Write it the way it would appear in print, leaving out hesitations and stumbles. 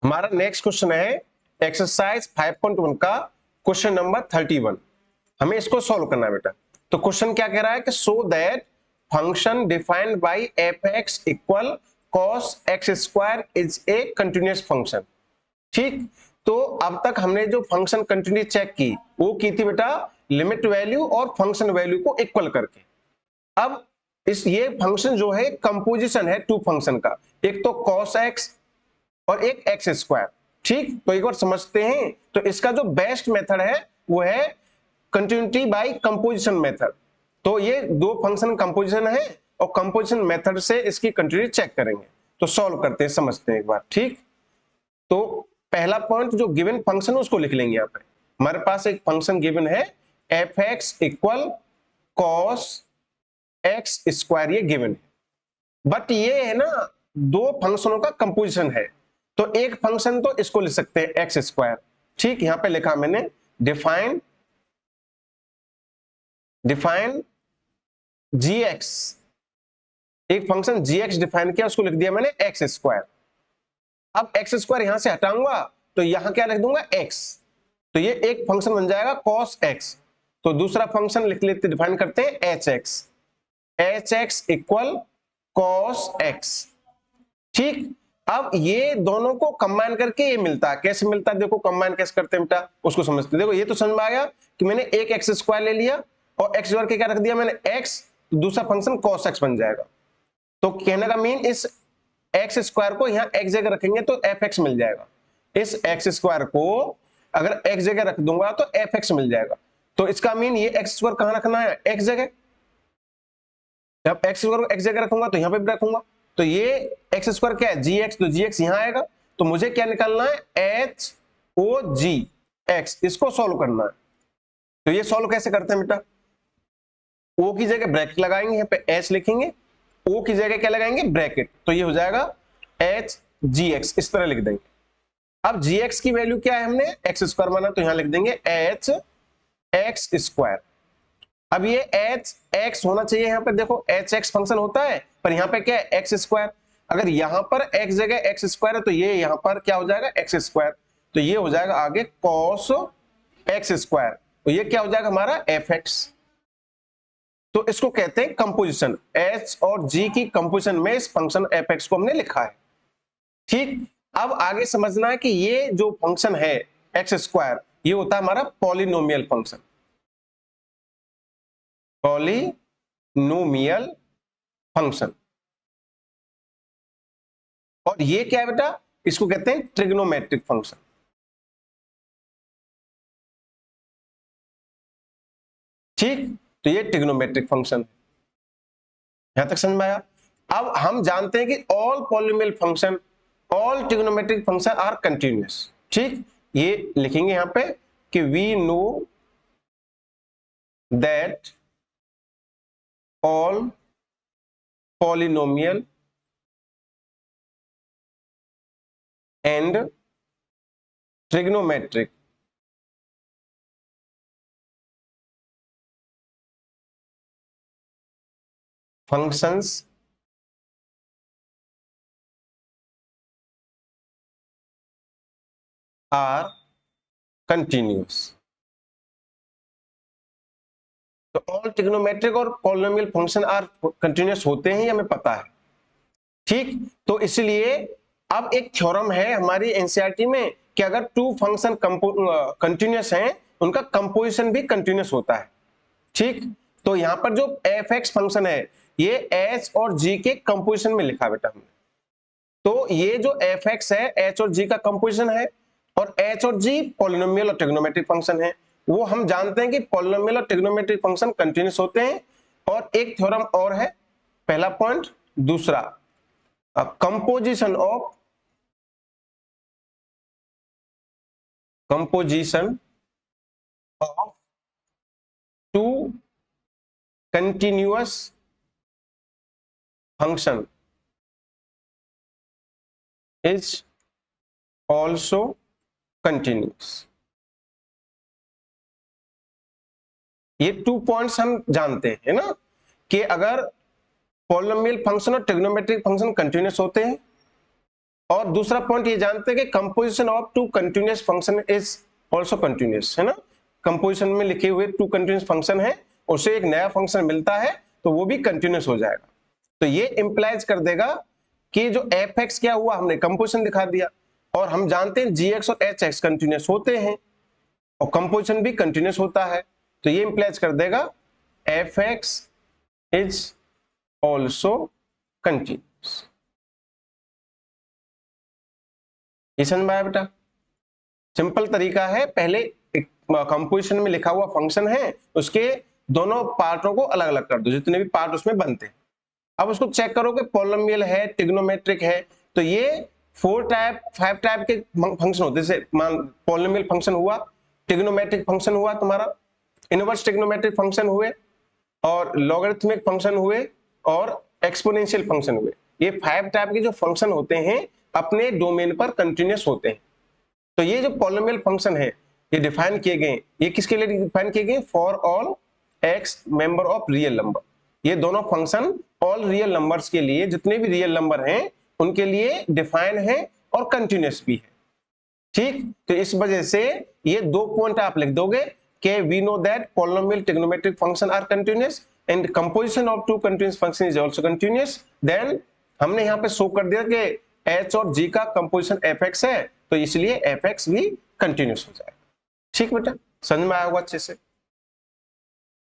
हमारा next question है exercise 5.1 का क्वेश्चन नंबर 31। हमें इसको सॉल्व करना है बेटा। तो क्वेश्चन क्या कह रहा है कि so that function defined by F x equal cos x square is a continuous function. ठीक, तो अब तक हमने जो फंक्शन कंटिन्यूटी चेक की वो की थी बेटा लिमिट वैल्यू और फंक्शन वैल्यू को इक्वल करके। अब ये फंक्शन जो है कंपोजिशन है टू फंक्शन का, एक तो cos x और एक एक्स स्क्वायर। ठीक, तो एक बार समझते हैं। तो इसका जो बेस्ट मेथड है वो है कंटिन्यूटी बाय कंपोजिशन मेथड। तो ये दो फंक्शन कंपोजिशन है और कंपोजिशन मेथड से इसकी कंटिन्यूटी चेक करेंगे। तो सॉल्व करते हैं, समझते हैं एक बार। ठीक, तो पहला पॉइंट जो गिवन फंक्शन है उसको लिख लेंगे। यहाँ पे हमारे पास एक फंक्शन गिवन है F x equal cos x square, ये गिवन है। बट ये है ना दो फंक्शनों का कंपोजिशन है, तो एक फंक्शन तो इसको लिख सकते हैं एक्स स्क्वायर। ठीक, यहां पे लिखा मैंने डिफाइन जी एक्स, एक फंक्शन जी एक्स डिफाइन किया, उसको लिख दिया मैंने एक्स स्क्वायर। अब एक्स स्क्वायर यहां से हटाऊंगा तो यहां क्या लिख दूंगा एक्स, तो ये एक फंक्शन बन जाएगा कॉस एक्स। तो दूसरा फंक्शन लिख लेते, डिफाइन करते हैं H x equal cos x. ठीक, अब ये दोनों को कंबाइन करके ये मिलता है। कैसे मिलता है देखो, कंबाइन कैसे करते हैं बेटा उसको समझते हैं। देखो ये तो समझ में आ गया कि मैंने एक एक्स स्क्वायर ले लिया और एक्स स्क्वायर के क्या रख दिया मैंने एक्स, तो दूसरा फंक्शन कॉस एक्स बन जाएगा। तो कहने का मीन इस एक्स स्क्वायर को यहाँ एक्स जगह रखेंगे तो एफ एक्स मिल जाएगा। इस एक्स स्क्वायर को अगर एक्स जगह रख दूंगा तो एफ एक्स मिल जाएगा। तो इसका मीन ये एक्स स्क्वायर कहां रखना है, एक्स जगह। जब एक्स स्क्वायर को एक्स जगह रखूंगा तो यहाँ पे भी रखूंगा, तो ये एक्स स्क्वायर क्या है जी एक्स, तो जी एक्स यहां आएगा। तो मुझे क्या निकालना है एच ओ जी एक्स, इसको सॉल्व करना है। तो ये सॉल्व कैसे करते हैं बेटा, ओ की जगह ब्रैकेट लगाएंगे, यहाँ पे एच लिखेंगे, ओ की जगह क्या लगाएंगे ब्रैकेट, तो ये हो जाएगा एच जी एक्स, इस तरह लिख देंगे। अब जी एक्स की वैल्यू क्या है, हमने एक्स स्क्वायर माना तो यहां लिख देंगे एच एक्स स्क्वायर। अब ये एच एक्स होना चाहिए, यहाँ पर देखो एच एक्स फंक्शन होता है, पर यहाँ पे क्या है एक्स स्क्वायर। अगर यहाँ पर एक्स जगह एक्स स्क्वायर है तो ये यहाँ पर क्या हो जाएगा एक्स स्क्वायर, तो ये हो जाएगा आगे कॉस एक्स स्क्वायर, तो ये क्या हो जाएगा हमारा एफ एक्स। तो इसको कहते हैं कंपोजिशन, एच और जी की कंपोजिशन में इस फंक्शन एफ एक्स को हमने लिखा है। ठीक, अब आगे समझना है कि ये जो फंक्शन है एक्स स्क्वायर, ये होता है हमारा पॉलिनोमियल फंक्शन, पॉलिनोमियल फंक्शन। और ये क्या है बेटा, इसको कहते हैं ट्रिग्नोमेट्रिक फंक्शन। ठीक, तो ये ट्रिग्नोमेट्रिक फंक्शन, यहां तक समझ में आया। अब हम जानते हैं कि all polynomial function, all trigonometric function are continuous. ठीक, ये लिखेंगे यहां पे कि we know that all polynomial and trigonometric functions are continuous। तो ऑल ट्रिग्नोमेट्रिक और पॉलिनोमियल फंक्शन आर कंटिन्यूअस होते हैं, ये हमें पता है। ठीक, तो इसलिए अब एक थ्योरम है हमारी एनसीईआरटी में कि अगर टू फंक्शन कंटिन्यूअस हैं उनका कंपोजिशन भी कंटिन्यूअस होता है। ठीक, तो यहां पर जो एफ एक्स फंक्शन है ये एच और जी के कंपोजिशन में लिखा बेटा हमने। तो ये जो एफ एक्स है एच और जी का कंपोजिशन है, और एच और जी पॉलिनोमियल और ट्रिग्नोमेट्रिक फंक्शन है। वो हम जानते हैं कि पॉलिनोमियल और ट्रिग्नोमेट्रिक फंक्शन कंटिन्यूअस होते हैं। और एक थ्योरम और है, पहला पॉइंट। दूसरा, composition of two continuous function is also continuous. ये 2 पॉइंट्स हम जानते हैं ना, कि अगर पॉलिनोमियल फंक्शन और ट्रिग्नोमेट्रिक फंक्शन कंटिन्यूअस होते हैं और दूसरा पॉइंट ये जानते हैं कि composition of two continuous function is also continuous, है ना। कंपोजिशन में लिखे हुए टू कंटिन्यूअस फंक्शन है, उसे एक नया फंक्शन मिलता है तो वो भी कंटिन्यूअस हो जाएगा। तो ये इंप्लाइज कर देगा कि जो एफ एक्स क्या हुआ, हमने कंपोजिशन दिखा दिया, और हम जानते हैं जी एक्स और एच एक्स कंटिन्यूअस होते हैं और कंपोजिशन भी कंटिन्यूअस होता है। तो ये इंप्लाइज कर देगा F x is also continuous. ये समझ में आया बेटा? सिंपल तरीका है, पहले कंपोजिशन में लिखा हुआ फंक्शन है उसके दोनों पार्टों को अलग अलग कर दो, जितने भी पार्ट उसमें बनते हैं। अब उसको चेक करो कि पॉलिनोमियल है, ट्रिग्नोमेट्रिक है, तो ये 5 टाइप के फंक्शन होते हैं। जैसे पॉलिनोमियल फंक्शन हुआ, ट्रिग्नोमेट्रिक फंक्शन हुआ तुम्हारा, इनवर्स ट्रिग्नोमेट्रिक फंक्शन हुए, और लॉगरिथमिक फंक्शन हुए, और एक्सपोनेंशियल फंक्शन हुए। ये 5 टाइप के जो फंक्शन होते हैं अपने डोमेन पर कंटिन्यूअस होते हैं। तो ये जो पॉलिनोमियल फंक्शन है ये डिफाइन किए गए, ये किसके लिए डिफाइन किए गए? For all x member of real number. ये दोनों फंक्शन ऑल रियल नंबर्स के लिए, जितने भी रियल नंबर हैं उनके लिए डिफाइन है और कंटिन्यूअस भी है। ठीक, तो इस वजह से ये 2 पॉइंट आप लिख दोगे कि we know that polynomial trigonometric function are continuous and composition of two continuous function is also continuous. Then हमने यहाँ पे शो कर दिया कि एच और जी का कंपोजिशन एफ एक्स है, तो इसलिए एफ एक्स भी कंटिन्यूअस हो जाएगा। ठीक बेटा, समझ में आया होगा अच्छे से?